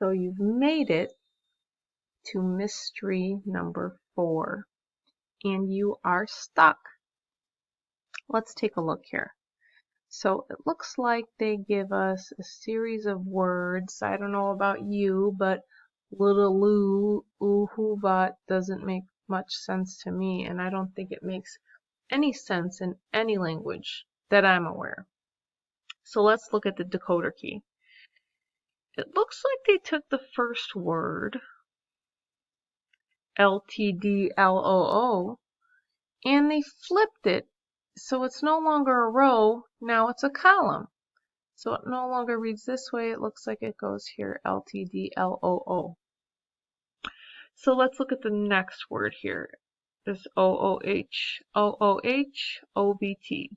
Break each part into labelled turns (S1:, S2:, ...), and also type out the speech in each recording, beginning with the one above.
S1: So you've made it to mystery number 4, and you are stuck. Let's take a look here. So it looks like they give us a series of words. I don't know about you, but little loo, uhuvat doesn't make much sense to me, and I don't think it makes any sense in any language that I'm aware. So let's look at the decoder key. It looks like they took the first word, LTDLOO, and they flipped it so it's no longer a row, now it's a column. So it no longer reads this way, it looks like it goes here, LTDLOO. So let's look at the next word here. This OOH, OOH, OVT.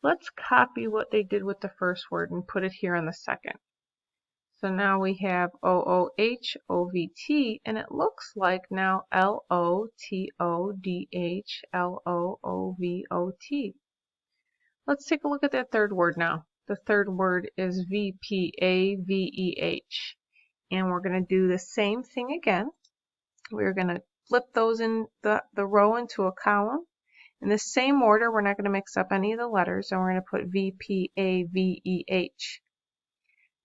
S1: Let's copy what they did with the first word and put it here in the second. So now we have OOH, OVT, and it looks like now LOTODH, LOOVOT. Let's take a look at that third word now. The third word is VPAVEH. And we're going to do the same thing again. We're going to flip those in the row into a column. In the same order, we're not going to mix up any of the letters, and we're going to put VPAVEH.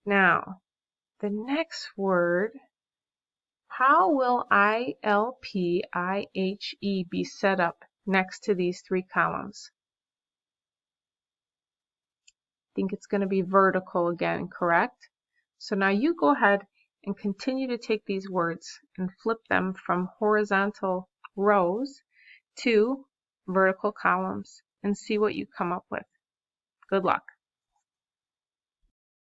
S1: Now, the next word, how will ILPIHE be set up next to these three columns? I think it's going to be vertical again, correct? So now you go ahead and continue to take these words and flip them from horizontal rows to vertical columns and see what you come up with. Good luck.